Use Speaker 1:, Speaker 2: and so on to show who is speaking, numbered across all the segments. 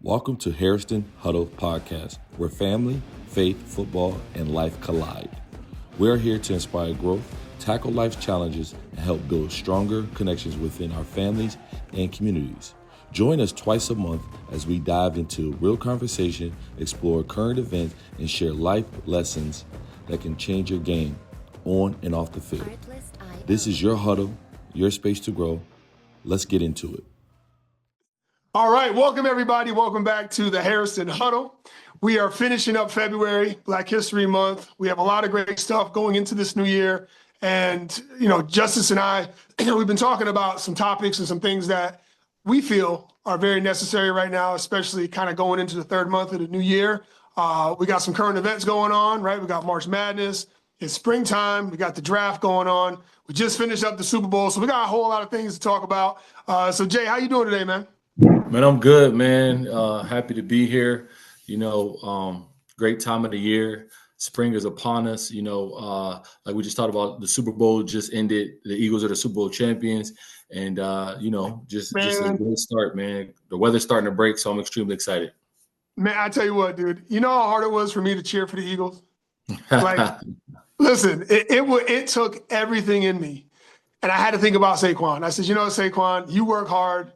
Speaker 1: Welcome to Hairston Huddle podcast, where family, faith, football, and life collide. We are here to inspire growth, tackle life's challenges, and help build stronger connections within our families and communities. Join us twice a month as we dive into real conversation, explore current events, and share life lessons that can change your game on and off the field. This is your huddle, your space to grow. Let's get into it.
Speaker 2: All right, welcome everybody. Welcome back to the Hairston Huddle. We are finishing up February, Black History Month. We have a lot of great stuff going into this new year. And, Justice and I, we've been talking about some topics and some things that we feel are very necessary right now, especially kind of going into the third month of the new year. We got some current events going on, right? We got March Madness. It's springtime. We got the draft going on. We just finished up the Super Bowl. So we got a whole lot of things to talk about. So Jay, how you doing today, man?
Speaker 3: Man, I'm good, man. Happy to be here. Great time of the year. Spring is upon us. Like we just talked about, the Super Bowl just ended. The Eagles are the Super Bowl champions. And, just a great start, man. The weather's starting to break, so I'm extremely excited.
Speaker 2: Man, I tell you what, dude. You know how hard it was for me to cheer for the Eagles? Like, listen, it took everything in me. And I had to think about Saquon. I said, Saquon, you work hard.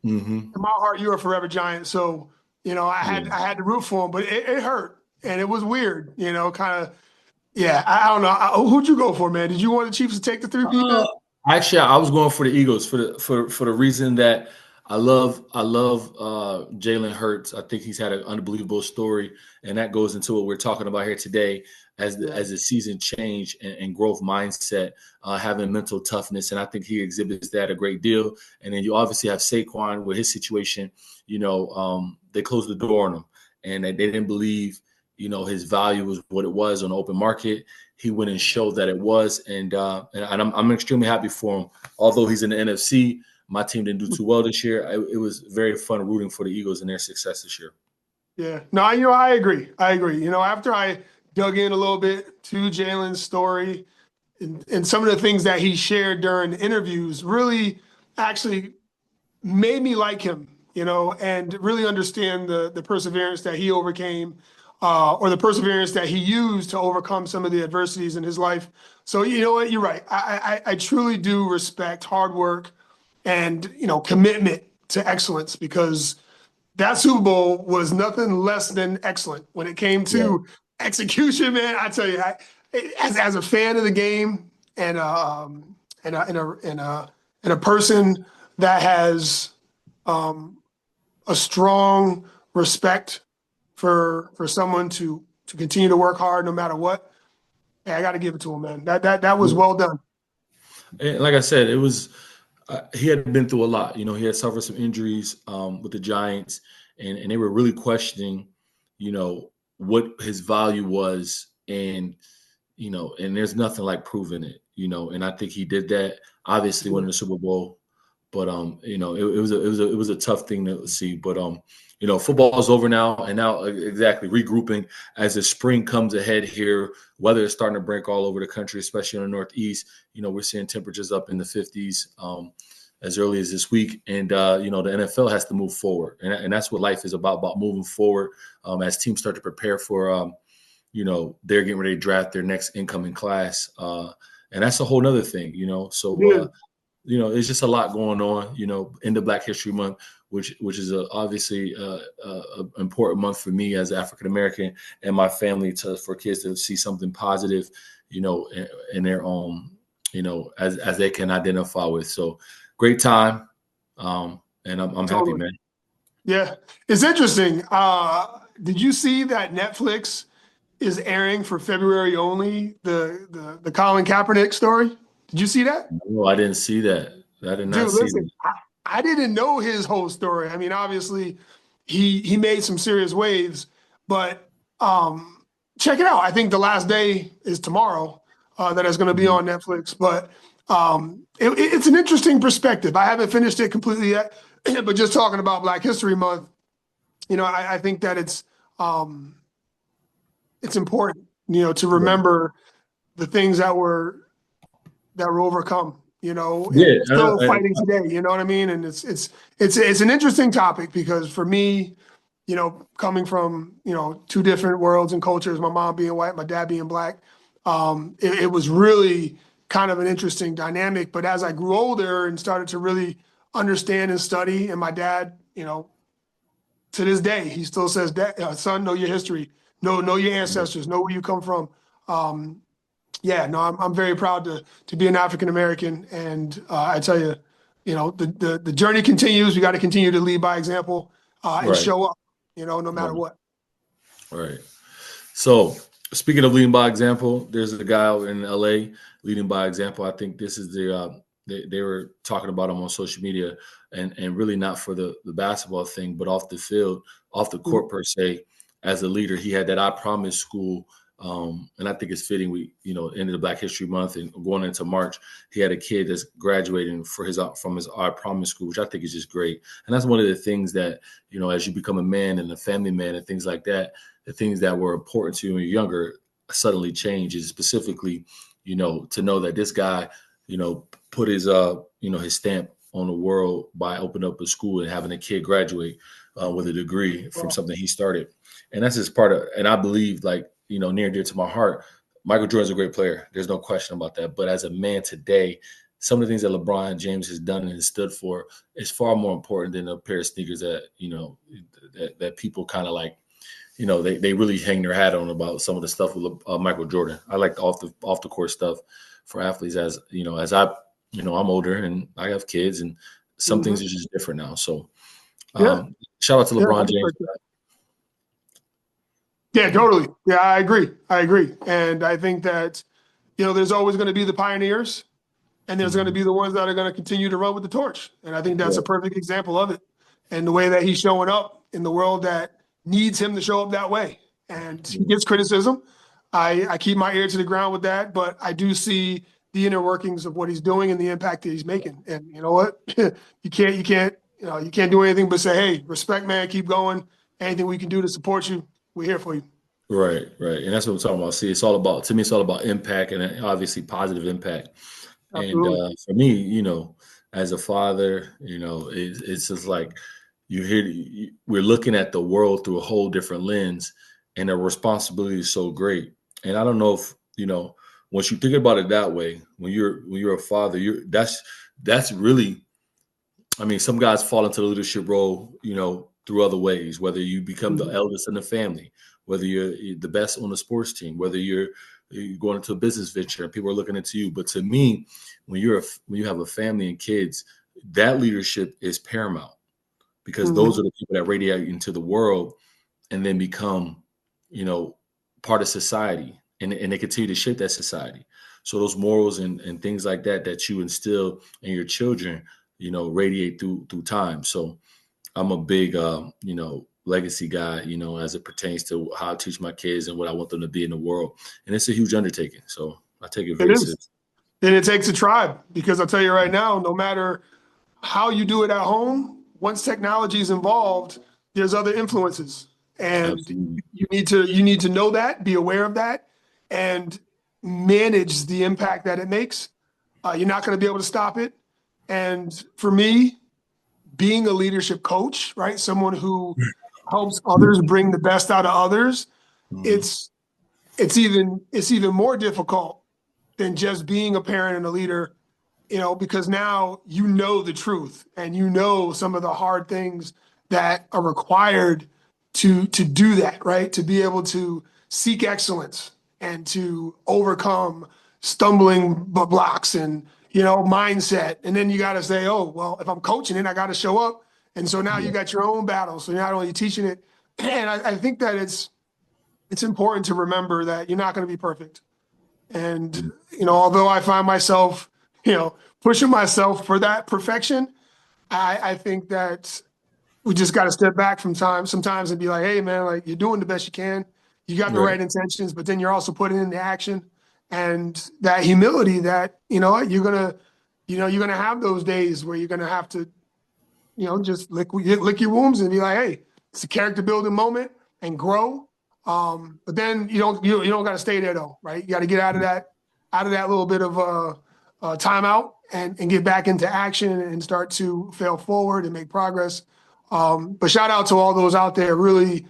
Speaker 3: Mm-hmm.
Speaker 2: In my heart, you're a forever Giant. So, I had to root for him, but it hurt and it was weird, I don't know. Who'd you go for, man? Did you want the Chiefs to take the 3-peat?
Speaker 3: Actually, I was going for the Eagles for the reason that I love Jalen Hurts. I think he's had an unbelievable story, and that goes into what we're talking about here today as the season change and growth mindset, having mental toughness, and I think he exhibits that a great deal. And then you obviously have Saquon with his situation. They closed the door on him, and they didn't believe his value was what it was on the open market. He went and showed that it was, and I'm extremely happy for him. Although he's in the NFC, my team didn't do too well this year. It was very fun rooting for the Eagles and their success this year.
Speaker 2: Yeah, no, I agree. After I dug in a little bit to Jalen's story and some of the things that he shared during interviews really actually made me like him, and really understand the perseverance that he overcame, or the perseverance that he used to overcome some of the adversities in his life. So, you know what, you're right. I truly do respect hard work and, commitment to excellence, because that Super Bowl was nothing less than excellent when it came to execution, man. I tell you, as a fan of the game and a person that has a strong respect for someone to continue to work hard no matter what, hey, I got to give it to him, man. That was well done.
Speaker 3: And like I said, it was. He had been through a lot. He had suffered some injuries with the Giants, and they were really questioning, what his value was, and there's nothing like proving it, and I think he did that. Obviously, winning the Super Bowl, but it was a tough thing to see. But football is over now, and now exactly regrouping as the spring comes ahead here. Weather is starting to break all over the country, especially in the Northeast. We're seeing temperatures up in the 50s as early as this week, and the NFL has to move forward, and that's what life is about moving forward. As teams start to prepare for, they're getting ready to draft their next incoming class, and that's a whole nother thing, So. It's just a lot going on, in the Black History Month, which is obviously an important month for me as African American and my family, for kids to see something positive, in their own, as they can identify with. So great time, and I'm happy, man.
Speaker 2: Yeah, it's interesting. Did you see that Netflix is airing for February only the Colin Kaepernick story? Did you see that?
Speaker 3: No, I didn't see that. I did not see that.
Speaker 2: I didn't know his whole story. I mean, obviously, he made some serious waves, but check it out. I think the last day is tomorrow that is going to be on Netflix. But it's an interesting perspective. I haven't finished it completely yet, but just talking about Black History Month, I think that it's important, to remember the things that were overcome, still fighting today, you know what I mean? And it's an interesting topic, because for me, coming from, two different worlds and cultures, my mom being white, my dad being black, it was really kind of an interesting dynamic. But as I grew older and started to really understand and study, and my dad, to this day, he still says, son, know your history, know your ancestors, know where you come from. I'm very proud to be an African American, and I tell you, the journey continues. We got to continue to lead by example and
Speaker 3: Right.
Speaker 2: show up, no matter what.
Speaker 3: Right. So speaking of leading by example, there's a guy out in LA leading by example. I think this is they were talking about him on social media, and really not for the basketball thing, but off the field, off the court per se. As a leader, he had that I Promise school. And I think it's fitting. We, ended the Black History Month and going into March, he had a kid that's graduating from his I Promise school, which I think is just great. And that's one of the things that, as you become a man and a family man and things like that, the things that were important to you when you're younger suddenly change. Is specifically, to know that this guy, put his, his stamp on the world by opening up a school and having a kid graduate with a degree from something he started. And that's just part of, and I believe, like, near and dear to my heart, Michael Jordan's a great player. There's no question about that. But as a man today, some of the things that LeBron James has done and has stood for is far more important than a pair of sneakers that, that people kind of like, they really hang their hat on about some of the stuff with Michael Jordan. I like the off the court stuff for athletes, as I, I'm older and I have kids, and some things are just different now. So shout out to LeBron James.
Speaker 2: Yeah, totally. Yeah, I agree. And I think that, there's always going to be the pioneers, and there's going to be the ones that are going to continue to run with the torch. And I think that's a perfect example of it. And the way that he's showing up in the world that needs him to show up that way. And he gets criticism. I keep my ear to the ground with that, but I do see the inner workings of what he's doing and the impact that he's making. And you know what? you can't do anything but say, hey, respect, man, keep going. Anything we can do to support you, we're here for you.
Speaker 3: Right. And that's what I'm talking about. See, it's all about impact, and obviously positive impact.
Speaker 2: Absolutely.
Speaker 3: And for me, as a father, it's just like we're looking at the world through a whole different lens, and the responsibility is so great. And I don't know if, once you think about it that way, when you're a father, that's really, I mean, some guys fall into the leadership role, through other ways, whether you become the eldest in the family, whether you're the best on the sports team, whether you're going into a business venture and people are looking into you. But to me, when you have a family and kids, that leadership is paramount, because those are the people that radiate into the world and then become, part of society, and they continue to shape that society. So those morals and things like that you instill in your children, radiate through time. So I'm a big, legacy guy, as it pertains to how I teach my kids and what I want them to be in the world. And it's a huge undertaking. So I take it very seriously.
Speaker 2: And it takes a tribe, because I'll tell you right now, no matter how you do it at home, once technology is involved, there's other influences. And
Speaker 3: Absolutely.
Speaker 2: you need to know that, be aware of that, and manage the impact that it makes. You're not going to be able to stop it. And for me, being a leadership coach, right? Someone who helps others bring the best out of others. It's even more difficult than just being a parent and a leader, because now the truth, and some of the hard things that are required to do that, right? To be able to seek excellence and to overcome stumbling blocks and mindset. And then you got to say, oh, well, if I'm coaching it, I got to show up. And so now you got your own battle. So you're not only teaching it. And I think that it's important to remember that you're not going to be perfect. And, although I find myself, pushing myself for that perfection, I think that we just got to step back sometimes and be like, hey, man, like, you're doing the best you can. You got the right intentions, but then you're also putting in the action. And that humility that, you're going to have those days where you're going to have to, just lick your wounds and be like, hey, it's a character building moment and grow. But then you don't got to stay there though, right? You got to get out of that little bit of timeout and get back into action and start to fail forward and make progress. But shout out to all those out there really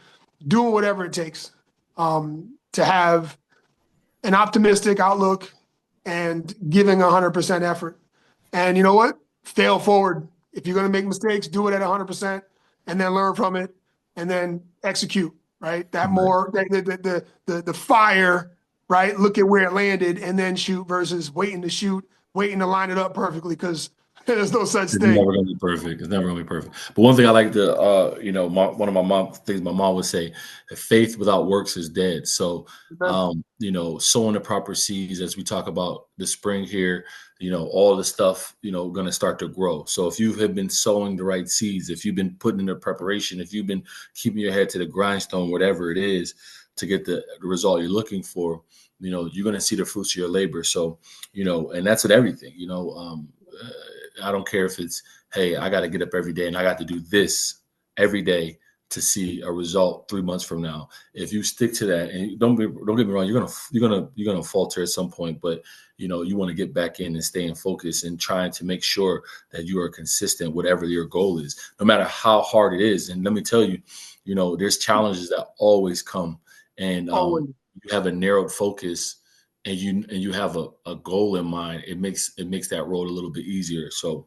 Speaker 2: doing whatever it takes to have an optimistic outlook and giving 100% effort. And you know what? Fail forward. If you're going to make mistakes, do it at 100% and then learn from it and then execute, right? That more, the fire, right? Look at where it landed and then shoot versus waiting to shoot, waiting to line it up perfectly because there's no such
Speaker 3: It's
Speaker 2: thing.
Speaker 3: never gonna be perfect. It's never gonna be perfect. But one thing I like to, one of my things my mom would say, that faith without works is dead. So, sowing the proper seeds as we talk about the spring here, all the stuff, going to start to grow. So if you have been sowing the right seeds, if you've been putting in the preparation, if you've been keeping your head to the grindstone, whatever it is, to get the result you're looking for, you're going to see the fruits of your labor. So, and that's with everything, I don't care if it's, hey, I got to get up every day and I got to do this every day to see a result 3 months from now. If you stick to that, and don't get me wrong, you're gonna falter at some point, but you want to get back in and stay in focus and trying to make sure that you are consistent, whatever your goal is, no matter how hard it is. And let me tell you, there's challenges that always come, and you have a narrowed focus. And you have a goal in mind, it makes that road a little bit easier. So,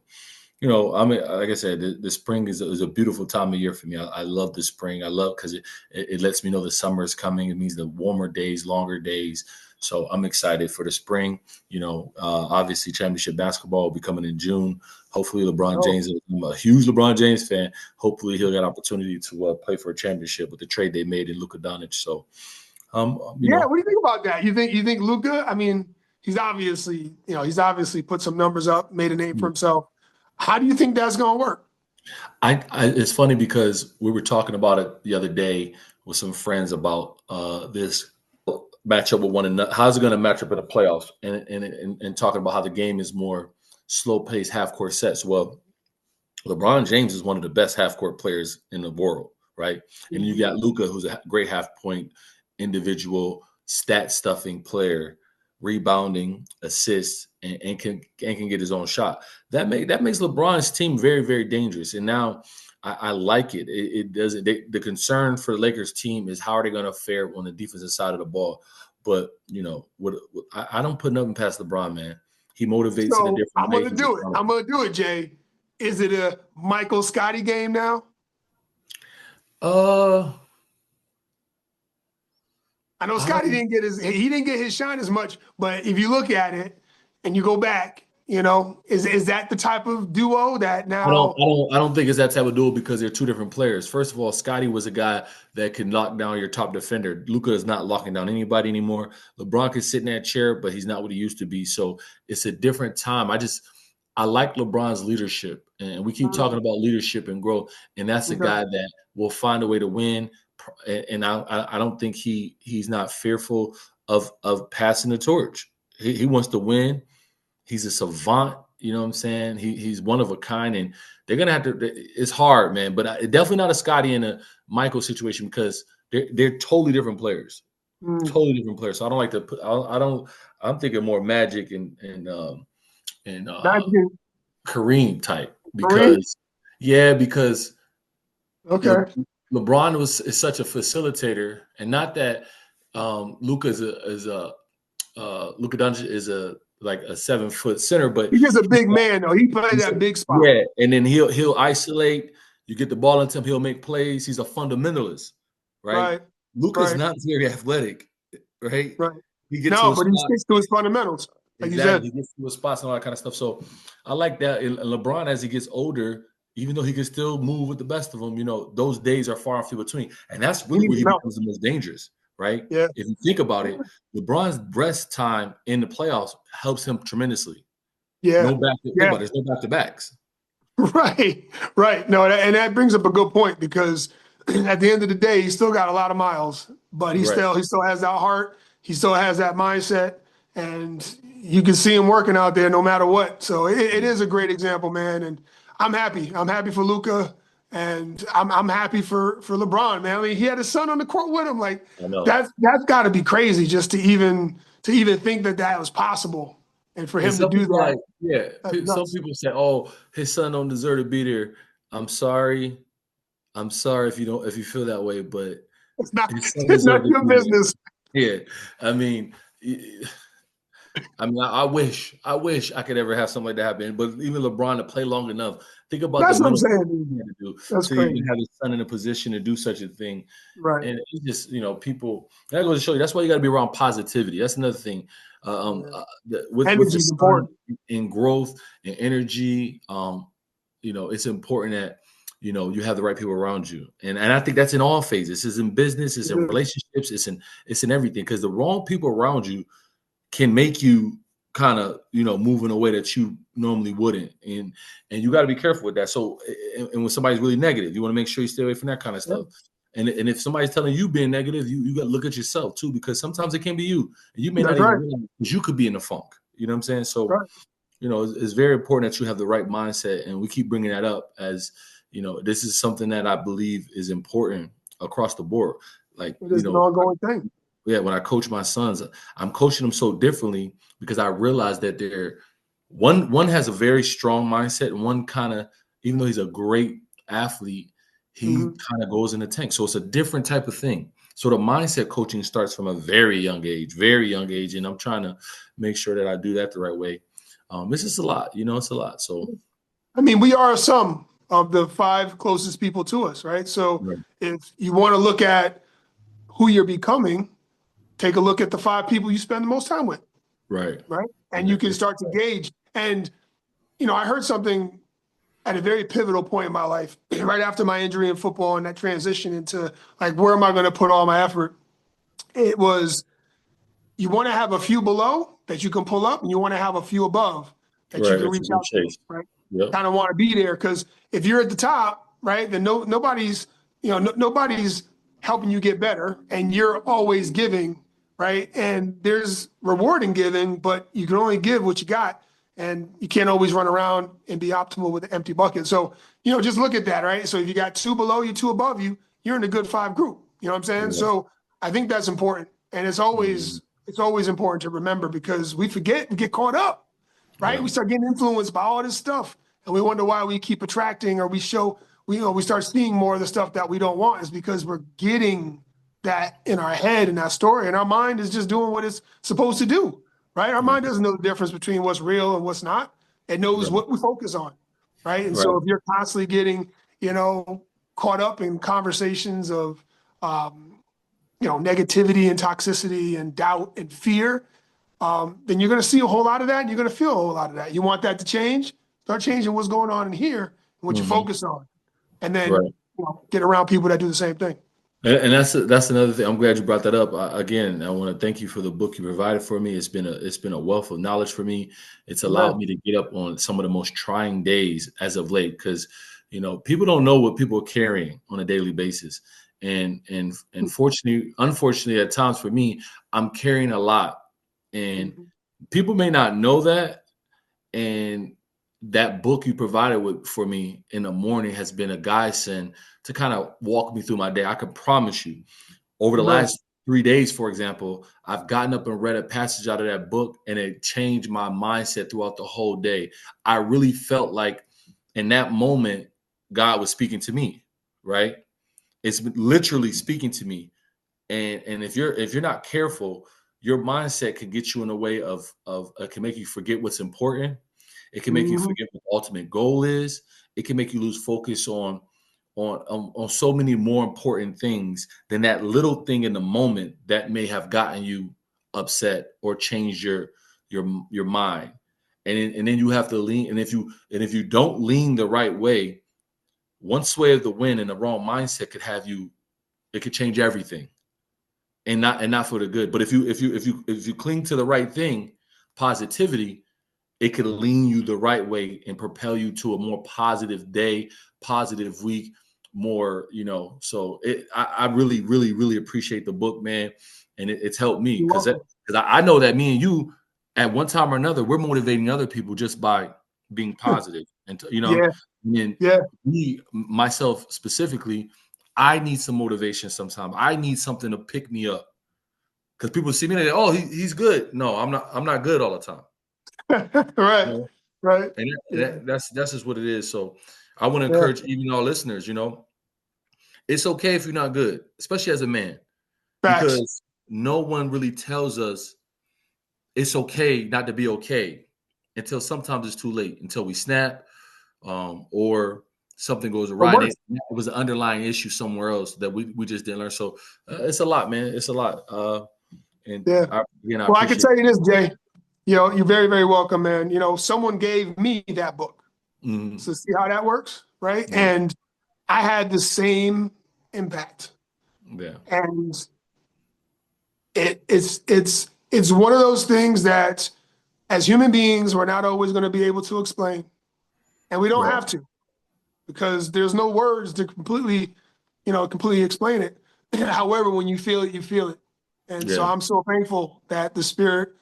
Speaker 3: I mean, like I said, the spring is a beautiful time of year for me. I love the spring. I love because it lets me know the summer is coming. It means the warmer days, longer days. So I'm excited for the spring. Obviously, championship basketball will be coming in June. Hopefully, LeBron James. I'm a huge LeBron James fan. Hopefully, he'll get an opportunity to play for a championship with the trade they made in Luka Doncic. So.
Speaker 2: What do you think about that? You think Luka? I mean, he's obviously put some numbers up, made a name for himself. How do you think that's going to work?
Speaker 3: It's funny because we were talking about it the other day with some friends about this matchup with one another. How's it going to match up in the playoffs? And talking about how the game is more slow-paced, half-court sets. Well, LeBron James is one of the best half-court players in the world, right? And you got Luka, who's a great half-point individual, stat-stuffing player, rebounding, assists, and can get his own shot. That makes LeBron's team very, very dangerous. And now I like it. It doesn't. The concern for the Lakers team is how are they going to fare on the defensive side of the ball. But I don't put nothing past LeBron, man. He motivates in a different way.
Speaker 2: I'm going to do it. I'm going to do it, Jay. Is it a Michael Scotty game now? I know Scotty didn't get his shine as much, but if you look at it and you go back, is that the type of duo that now?
Speaker 3: I don't think it's that type of duo because they're two different players. First of all, Scotty was a guy that can lock down your top defender. Luka is not locking down anybody anymore. LeBron can sit in that chair, but he's not what he used to be. So it's a different time. I like LeBron's leadership, and we keep talking about leadership and growth, and that's a guy that will find a way to win. And I don't think he's not fearful of passing the torch. He wants to win. He's a savant. You know what I'm saying? He's one of a kind, and they're gonna have to. It's hard, man, but definitely not a Scotty and a Michael situation because they're totally different players. Totally different players. So I don't like to put. I'm thinking more Magic and Kareem type because LeBron is such a facilitator, and not that Luka Luka Doncic is a 7-foot center, but
Speaker 2: he's just a big man though. He plays that big spot.
Speaker 3: Yeah, and then he'll isolate. You get the ball into him, he'll make plays. He's a fundamentalist, right? Luka's not very athletic, right?
Speaker 2: Right.
Speaker 3: He gets
Speaker 2: but he sticks to his fundamentals. Like you said.
Speaker 3: He gets to his spots and all that kind of stuff. So I like that. And LeBron, as he gets older, even though he can still move with the best of them, those days are far and few between. And that's really where he becomes the most dangerous, right?
Speaker 2: Yeah.
Speaker 3: If you think about it, LeBron's rest time in the playoffs helps him tremendously.
Speaker 2: Yeah.
Speaker 3: There's no back-to-backs.
Speaker 2: Right. No, and that brings up a good point because at the end of the day, he's still got a lot of miles, but he still has that heart. He still has that mindset, and you can see him working out there no matter what. So it is a great example, man. And I'm happy. I'm happy for Luka, and I'm happy for LeBron, man. I mean, he had his son on the court with him. Like that's got to be crazy just to even think that was possible, and for him to do that.
Speaker 3: Some people say, "Oh, his son don't deserve to be there." I'm sorry, I'm sorry if you feel that way, but
Speaker 2: It's not,
Speaker 3: his son
Speaker 2: it's not
Speaker 3: deserves to
Speaker 2: your
Speaker 3: be there.
Speaker 2: business.
Speaker 3: Yeah, I mean, I wish I could ever have something like that happen. But even LeBron to play long enough, think about the
Speaker 2: That's what I'm
Speaker 3: mental
Speaker 2: saying.
Speaker 3: thing he had to do
Speaker 2: That's
Speaker 3: to even
Speaker 2: crazy.
Speaker 3: have his son in a position to do such a thing.
Speaker 2: Right.
Speaker 3: And it's just, people, that goes to show you, that's why you got to be around positivity. That's another thing.
Speaker 2: Yeah.
Speaker 3: With
Speaker 2: Energy
Speaker 3: your
Speaker 2: is
Speaker 3: son
Speaker 2: important.
Speaker 3: in growth and energy, it's important that you have the right people around you, and I think that's in all phases. It's in business, it's
Speaker 2: It
Speaker 3: in
Speaker 2: is.
Speaker 3: relationships, it's in everything. Because the wrong people around you can make you kind of move in a way that you normally wouldn't, and you got to be careful with that. So, and when somebody's really negative, you want to make sure you stay away from that kind of
Speaker 2: Yeah.
Speaker 3: stuff. And if somebody's telling you being negative, you got to look at yourself too, because sometimes it can be you, and you may not
Speaker 2: That's
Speaker 3: even
Speaker 2: right.
Speaker 3: realize, because you could be in a funk. You know what I'm saying? So,
Speaker 2: Right.
Speaker 3: it's very important that you have the right mindset, and we keep bringing that up as this is something that I believe is important across the board. Like,
Speaker 2: It is an ongoing thing.
Speaker 3: yeah, when I coach my sons, I'm coaching them so differently because I realize that one has a very strong mindset, and one kind of, even though he's a great athlete, he
Speaker 2: Hmm.
Speaker 3: kind of goes in the tank. So it's a different type of thing. So the mindset coaching starts from a very young age, and I'm trying to make sure that I do that the right way. It's just a lot, it's a lot. So
Speaker 2: I mean, we are some of the 5 closest people to us, right? So
Speaker 3: right,
Speaker 2: if you want to look at who you're becoming, take a look at the 5 people you spend the most time with,
Speaker 3: right,
Speaker 2: right? And
Speaker 3: yeah,
Speaker 2: you can start to gauge. And, I heard something at a very pivotal point in my life, right after my injury in football and that transition into like, where am I going to put all my effort? It was, you want to have a few below that you can pull up, and you want to have a few above that you
Speaker 3: right.
Speaker 2: can
Speaker 3: That you
Speaker 2: reach
Speaker 3: can
Speaker 2: out to,
Speaker 3: chase.
Speaker 2: right?
Speaker 3: Yep.
Speaker 2: Kind of want to be there, because if you're at the top, right, then nobody's, nobody's helping you get better, and you're always giving, right? And there's reward in giving, but you can only give what you got, and you can't always run around and be optimal with an empty bucket. So, just look at that, right? So if you got 2 below you, 2 above you, you're in a good 5 group. You know what I'm saying?
Speaker 3: Yeah.
Speaker 2: So I think that's important, and
Speaker 3: Mhm.
Speaker 2: it's always important to remember, because we forget, we get caught up, right?
Speaker 3: Yeah.
Speaker 2: We start getting influenced by all this stuff, and we wonder why we keep attracting, or we start seeing more of the stuff that we don't want, is because we're getting that in our head, and that story, and our mind is just doing what it's supposed to do, right? Our
Speaker 3: Yeah.
Speaker 2: mind doesn't know the difference between what's real and what's not. It knows
Speaker 3: Right.
Speaker 2: what we focus on, right? And so
Speaker 3: Right.
Speaker 2: if you're constantly getting, caught up in conversations of, negativity and toxicity and doubt and fear, then you're going to see a whole lot of that, and you're going to feel a whole lot of that. You want that to change? Start changing what's going on in here and what you
Speaker 3: Hmm.
Speaker 2: focus on, and then
Speaker 3: Right.
Speaker 2: get around people that do the same thing.
Speaker 3: And that's another thing. I'm glad you brought that up. Again, I want to thank you for the book you provided for me. It's been a wealth of knowledge for me. It's allowed
Speaker 2: Amen.
Speaker 3: me to get up on some of the most trying days as of late, because people don't know what people are carrying on a daily basis. And unfortunately, at times for me, I'm carrying a lot, and
Speaker 2: Mhm.
Speaker 3: people may not know that. And that book you provided for me in the morning has been a godsend to kind of walk me through my day. I can promise you, over the
Speaker 2: Amen.
Speaker 3: last 3 days, for example, I've gotten up and read a passage out of that book, and it changed my mindset throughout the whole day. I really felt like in that moment, God was speaking to me, right? It's literally speaking to me. And if you're not careful, your mindset can get you in a way of can make you forget what's important. It can make you
Speaker 2: Mhm.
Speaker 3: forget what the ultimate goal is. It can make you lose focus on so many more important things than that little thing in the moment that may have gotten you upset or changed your mind. And then you have to lean. And if you don't lean the right way, one sway of the wind and the wrong mindset could have you. It could change everything, and not for the good. But if you cling to the right thing, positivity, it could lean you the right way and propel you to a more positive day, positive week, more. So I really, really, really appreciate the book, man, and it's helped me
Speaker 2: You're
Speaker 3: because
Speaker 2: welcome.
Speaker 3: I know that me and you, at one time or another, we're motivating other people just by being positive, and
Speaker 2: Yeah.
Speaker 3: and
Speaker 2: Yeah.
Speaker 3: me, myself specifically, I need some motivation sometimes. I need something to pick me up, because people see me and they, oh, he's good. No, I'm not good all the time. You
Speaker 2: Right.
Speaker 3: know?
Speaker 2: Right.
Speaker 3: And
Speaker 2: Yeah.
Speaker 3: that's just what it is. So I want to
Speaker 2: Yeah.
Speaker 3: encourage even our listeners, It's okay if you're not good, especially as a man,
Speaker 2: Facts.
Speaker 3: because no one really tells us it's okay not to be okay until sometimes it's too late, until we snap, or something goes
Speaker 2: Or
Speaker 3: awry. And
Speaker 2: worse.
Speaker 3: it was an underlying issue somewhere else that we just didn't learn. So it's a lot, man. It's a lot. And
Speaker 2: Yeah.
Speaker 3: I
Speaker 2: Well, I can
Speaker 3: appreciate
Speaker 2: tell you this, Jay. You're very, very welcome, man. Someone gave me that book.
Speaker 3: it. Mhm.
Speaker 2: So see how that works, right?
Speaker 3: Yeah.
Speaker 2: And I had the same impact.
Speaker 3: Yeah.
Speaker 2: And it's one of those things that as human beings, we're not always going to be able to explain. And we don't
Speaker 3: Right.
Speaker 2: have to, because there's no words to completely explain it. However, when you feel it, you feel it. And so
Speaker 3: Yeah.
Speaker 2: I'm so thankful that the Spirit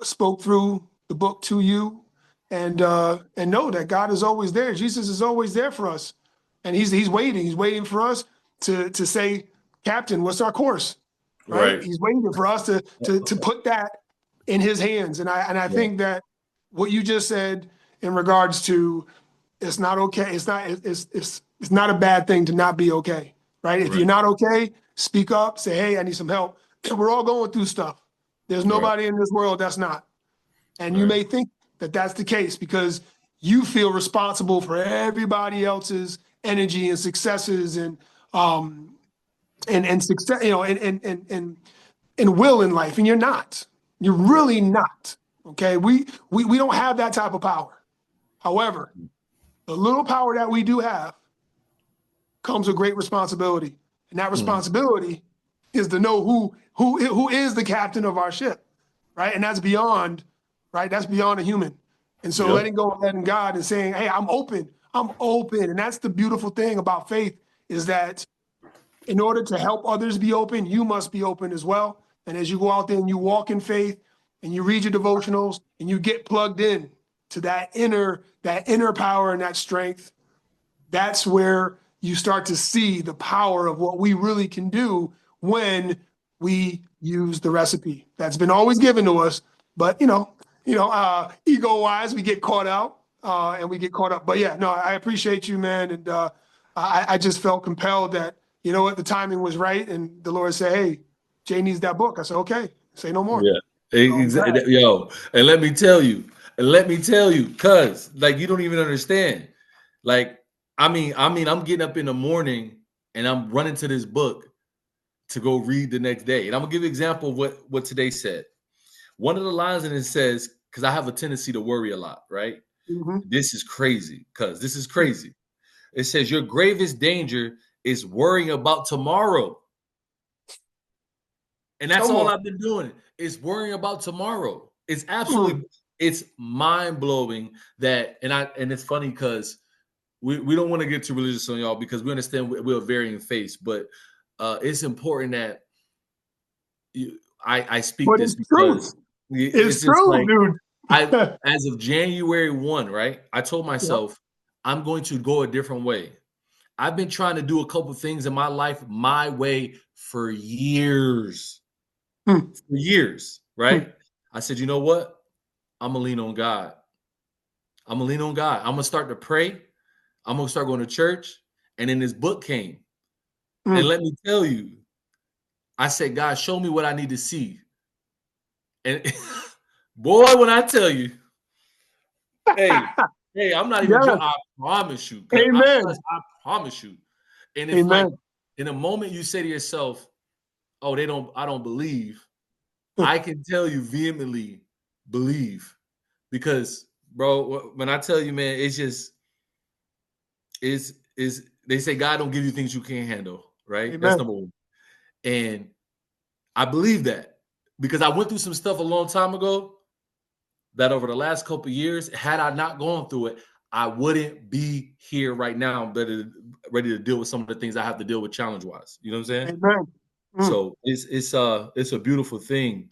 Speaker 2: spoke through the book to you, and know that God is always there. Jesus is always there for us, and he's waiting. He's waiting for us to say, Captain, what's our course? Right?
Speaker 3: Right.
Speaker 2: He's waiting for us to put that in His hands. And I
Speaker 3: Yeah.
Speaker 2: think that what you just said in regards to it's not okay. It's not a bad thing to not be okay, right? If you're
Speaker 3: Right.
Speaker 2: not okay, speak up. Say, hey, I need some help. We're all going through stuff. There's
Speaker 3: Right.
Speaker 2: nobody in this world that's not. And you
Speaker 3: Right.
Speaker 2: may think that that's the case because you feel responsible for everybody else's energy and successes and success, and will in life, and you're not. You're really not. Okay, we don't have that type of power. However, the little power that we do have comes with great responsibility, and that
Speaker 3: Mm.
Speaker 2: responsibility is to know who is the captain of our ship, right? And that's beyond, right? That's beyond a human. And so
Speaker 3: Yep.
Speaker 2: letting go of letting God and saying, hey, I'm open. And that's the beautiful thing about faith is that in order to help others be open, you must be open as well. And as you go out there and you walk in faith and you read your devotionals and you get plugged in to that inner power and that strength, that's where you start to see the power of what we really can do when we use the recipe that's been always given to us. But ego wise, we get caught out and we get caught up. But yeah, no, I appreciate you, man. And I just felt compelled that, the timing was right. And the Lord said, hey, Jay needs that book. I said, okay, say no more.
Speaker 3: Yeah.
Speaker 2: So I'm glad.
Speaker 3: Yo, and let me tell you, cuz like you don't even understand. Like, I'm getting up in the morning and I'm running to this book to go read the next day. And I'm gonna give you an example of what today said. One of the lines in it says, because I have a tendency to worry a lot, right?
Speaker 2: Mhm.
Speaker 3: This is crazy, cuz this is crazy. It says your gravest danger is worrying about tomorrow. And that's
Speaker 2: Come
Speaker 3: all
Speaker 2: on.
Speaker 3: I've been doing is worrying about tomorrow. It's
Speaker 2: Mm.
Speaker 3: absolutely, it's mind blowing that, and it's funny because we don't want to get too religious on y'all because we understand we're varying faiths, but it's important that I speak
Speaker 2: But
Speaker 3: this
Speaker 2: it's
Speaker 3: because
Speaker 2: truth. It's
Speaker 3: it's just
Speaker 2: true,
Speaker 3: like
Speaker 2: dude.
Speaker 3: as of January 1, right? I told
Speaker 2: Yep.
Speaker 3: myself I'm going to go a different way. I've been trying to do a couple things in my life my way for years.
Speaker 2: Hmm.
Speaker 3: For years,
Speaker 2: Hmm.
Speaker 3: right? I said, you know what? I'm gonna lean on God. I'm gonna lean on God. I'm gonna start to pray. I'm gonna start going to church. And then this book came. And
Speaker 2: Hmm.
Speaker 3: let me tell you, I said, God, show me what I need to see. And boy, when I tell you, hey, I'm not even
Speaker 2: Yeah.
Speaker 3: joking. I promise you.
Speaker 2: Amen.
Speaker 3: I promise you. And if like
Speaker 2: Amen.
Speaker 3: in a moment you say to yourself, oh, I don't believe,
Speaker 2: Hmm.
Speaker 3: I can tell you vehemently, believe. Because, bro, when I tell you, man, it's just is they say God don't give you things you can't handle, right? That's
Speaker 2: Amen.
Speaker 3: number one. And I believe that because I went through some stuff a long time ago that over the last couple of years, had I not gone through it, I wouldn't be here right now, ready to deal with some of the things I have to deal with challenge wise. You know what I'm saying?
Speaker 2: Amen. Hmm.
Speaker 3: So it's a beautiful thing,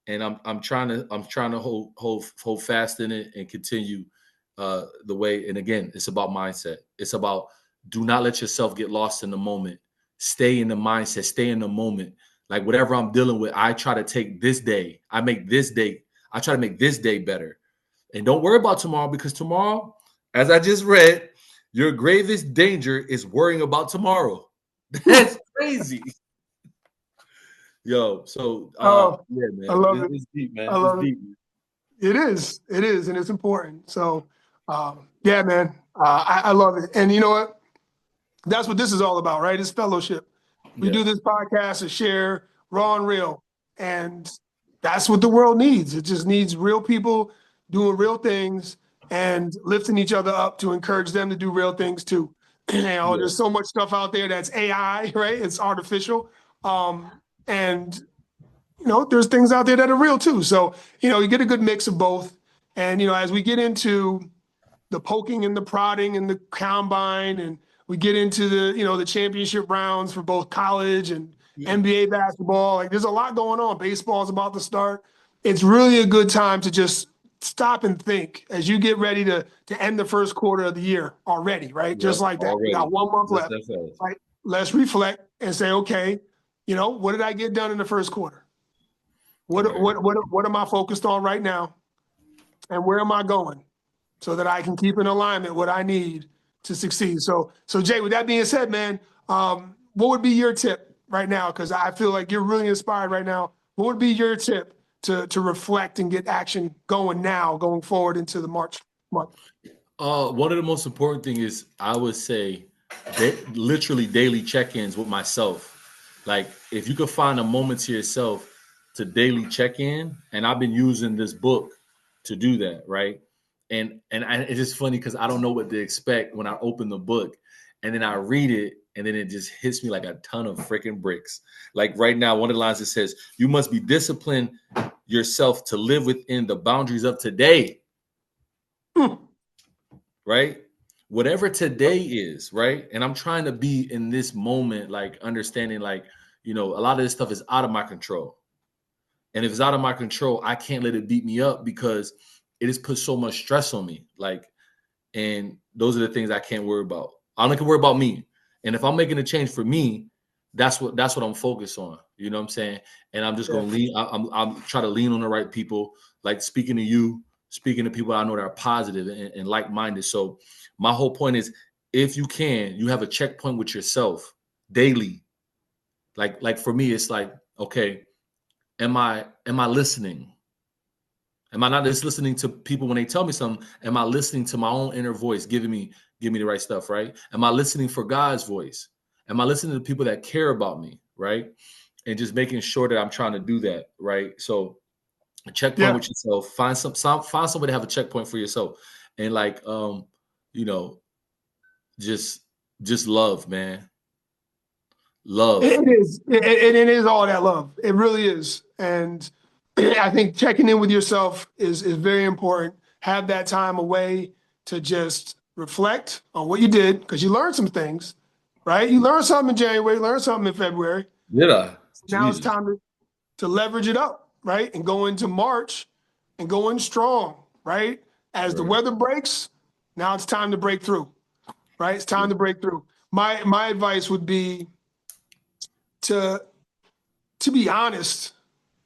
Speaker 3: and I'm trying to hold fast in it and continue the way. And again, it's about mindset. It's about do not let yourself get lost in the moment. Stay in the mindset. Stay in the moment. Like whatever I'm dealing with, I try to take this day. I try to make this day better. And don't worry about tomorrow because tomorrow, as I just read, your gravest danger is worrying about tomorrow. That's crazy. Yo, so
Speaker 2: Oh,
Speaker 3: yeah,
Speaker 2: I
Speaker 3: man,
Speaker 2: love it.
Speaker 3: it's deep,
Speaker 2: I
Speaker 3: man. It's
Speaker 2: love it.
Speaker 3: deep.
Speaker 2: It is, and it's important. So, yeah, man, I love it. And you know what? That's what this is all about, right? It's fellowship. We
Speaker 3: Yeah,
Speaker 2: do this podcast to share raw and real, and that's what the world needs. It just needs real people doing real things and lifting each other up to encourage them to do real things too.
Speaker 3: yeah,
Speaker 2: There's so much stuff out there that's AI, right? It's artificial, and there's things out there that are real too. So, you get a good mix of both. And, as we get into the poking and the prodding and the combine, and we get into the championship rounds for both college and
Speaker 3: yeah.
Speaker 2: NBA basketball, like there's a lot going on. Baseball's about to start. It's really a good time to just stop and think as you get ready to end the first quarter of the year already, right?
Speaker 3: Yep,
Speaker 2: Just like that. We got
Speaker 3: already.
Speaker 2: 1 month
Speaker 3: Just
Speaker 2: left,
Speaker 3: that fast.
Speaker 2: right? Let's reflect and say, okay, what did I get done in the first quarter? What
Speaker 3: Right.
Speaker 2: what what what am I focused on right now, and where am I going, so that I can keep in alignment what I need to succeed. So Jay, with that being said, man, what would be your tip right now? Because I feel like you're really inspired right now. What would be your tip to reflect and get action going now, going forward into the March month?
Speaker 3: One of the most important thing is I would say literally daily check-ins with myself. Like if you could find a moment to yourself to daily check in, and I've been using this book to do that, right? It's just funny because I don't know what to expect when I open the book, and then I read it, and then it just hits me like a ton of freaking bricks. Like right now, one of the lines that says, "You must be disciplined yourself to live within the boundaries of today."
Speaker 2: Hmm.
Speaker 3: Right? Whatever today is, right? And I'm trying to be in this moment, like understanding, like, a lot of this stuff is out of my control. And if it's out of my control, I can't let it beat me up because it has put so much stress on me. Like, and those are the things I can't worry about. I only can worry about me. And if I'm making a change for me, that's what I'm focused on. You know what I'm saying? And I'm just
Speaker 2: Yeah.
Speaker 3: gonna lean. I'm trying to lean on the right people. Like speaking to you, speaking to people I know that are positive and like-minded. So my whole point is, if you can, you have a checkpoint with yourself daily. Like for me, it's like, okay, am I listening? Am I not just listening to people when they tell me something? Am I listening to my own inner voice, give me the right stuff, right? Am I listening for God's voice? Am I listening to people that care about me, right? And just making sure that I'm trying to do that, right? So a checkpoint
Speaker 2: Yeah.
Speaker 3: with yourself. Find somebody to have a checkpoint for yourself, and like you know, just love, man, love.
Speaker 2: It is. It is all that love. It really is. And I think checking in with yourself is very important. Have that time away to just reflect on what you did, because you learned some things, right? You learned something in January, learned something in February.
Speaker 3: Did I?
Speaker 2: Now it's
Speaker 3: Jesus.
Speaker 2: time to leverage it up, right? And go into March and go in strong, right? As the
Speaker 3: Right.
Speaker 2: weather breaks, now it's time to break through, right? It's time to break through. My advice would be to be honest,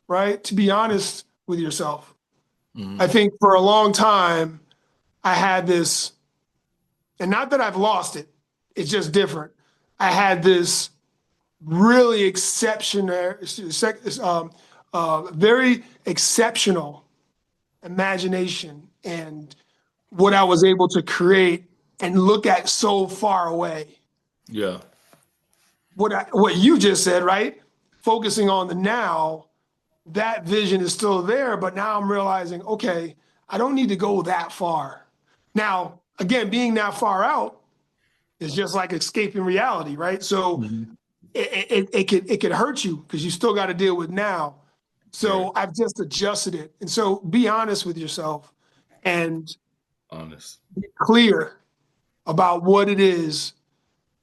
Speaker 2: right? To be honest with yourself. I
Speaker 3: Mhm.
Speaker 2: think for a long time, I had this, and not that I've lost it, it's just different. I had this really exceptional, very exceptional imagination and what I was able to create and look at so far away.
Speaker 3: Yeah.
Speaker 2: What you just said, right? Focusing on the now, that vision is still there, but now I'm realizing, okay, I don't need to go that far. Now, again, being that far out is just like escaping reality, right? So
Speaker 3: Mhm.
Speaker 2: it could hurt you because you still got to deal with now.
Speaker 3: Right.
Speaker 2: So I've just adjusted it. And so be honest with yourself and
Speaker 3: Honest.
Speaker 2: be clear about what it is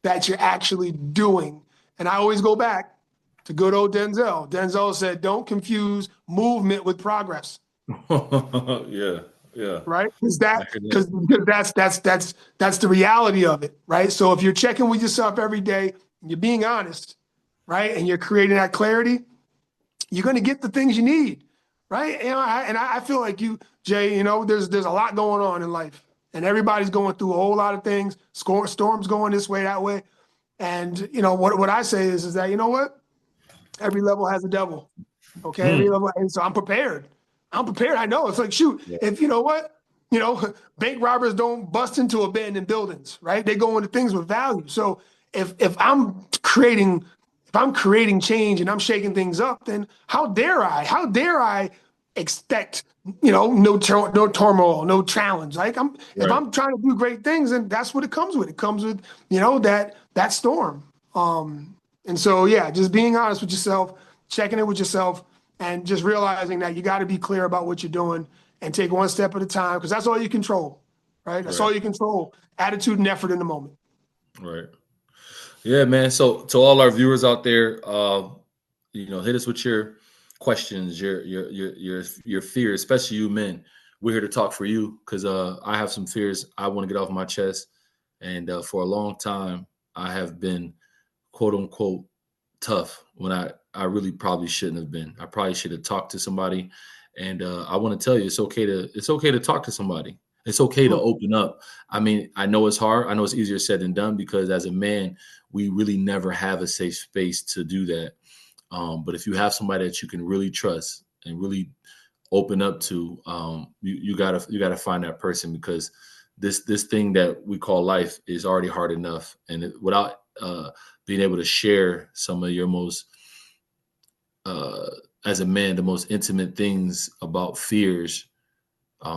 Speaker 2: that you're actually doing. And I always go back to good old Denzel. Denzel said, don't confuse movement with progress.
Speaker 3: Yeah. Yeah.
Speaker 2: Right? Because
Speaker 3: I
Speaker 2: that
Speaker 3: hear that.
Speaker 2: because that's the reality of it, right? So if you're checking with yourself every day and you're being honest, right, and you're creating that clarity, you're going to get the things you need, right? And I feel like you, Jay. There's a lot going on in life, and everybody's going through a whole lot of things. Storms going this way, that way. And what I say is that, you know what? Every level has a devil. Okay. Every level, and so I'm prepared. I know. It's like, shoot, if bank robbers don't bust into abandoned buildings, right? They go into things with value. So if I'm creating change and I'm shaking things up, then how dare I expect, no turmoil, no challenge. Like if I'm trying to do great things, then that's what it comes with. It comes with, that storm. And so, yeah, just being honest with yourself, checking in with yourself, and just realizing that you got to be clear about what you're doing and take one step at a time, because that's all you control, right? That's all you control. Attitude and effort in the moment.
Speaker 3: Right. Yeah, man. So to all our viewers out there, hit us with your questions, your fears, especially you men. We're here to talk for you, because I have some fears I want to get off my chest. And for a long time, I have been, quote unquote, tough when I really probably shouldn't have been. I probably should have talked to somebody. And I want to tell you, it's okay to talk to somebody. It's okay to open up. I mean, I know it's hard. I know it's easier said than done, because as a man, we really never have a safe space to do that. But if you have somebody that you can really trust and really open up to, you gotta find that person, because this thing that we call life is already hard enough, and without being able to share some of your most, as a man, the most intimate things about fears,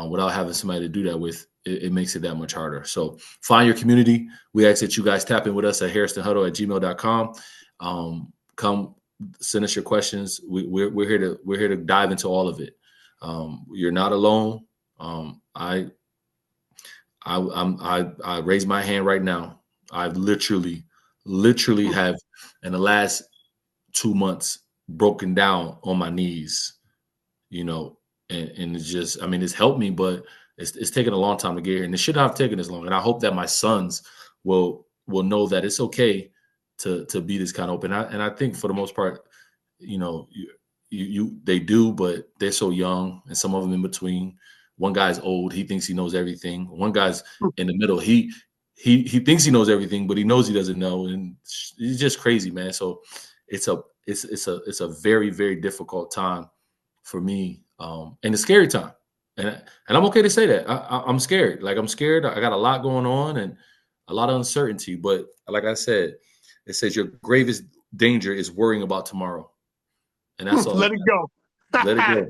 Speaker 3: without having somebody to do that with, it makes it that much harder. So find your community. We ask that you guys tap in with us at hairstonhuddle@gmail.com. Come send us your questions. We're here to dive into all of it. You're not alone. I raise my hand right now. I've literally have, in the last 2 months, broken down on my knees, and it's just, I mean, it's helped me, but it's taken a long time to get here, and it should not have taken this long. And I hope that my sons will know that it's okay to be this kind of open. And I think for the most part, they do, but they're so young, and some of them in between. One guy's old; he thinks he knows everything. One guy's in the middle; he thinks he knows everything, but he knows he doesn't know, and it's just crazy, man. So it's a very, very difficult time for me, and a scary time, and I'm okay to say that. I'm scared. Like, I'm scared. I got a lot going on and a lot of uncertainty. But like I said, it says your gravest danger is worrying about tomorrow, and that's all.
Speaker 2: Let it go.
Speaker 3: Let it go.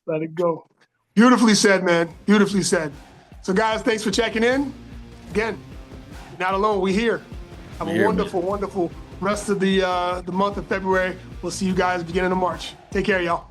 Speaker 2: Let it go. Beautifully said, man. Beautifully said. So, guys, thanks for checking in. Again, you're not alone. We're here. Have a wonderful rest of the month of February. We'll see you guys beginning of March. Take care, y'all.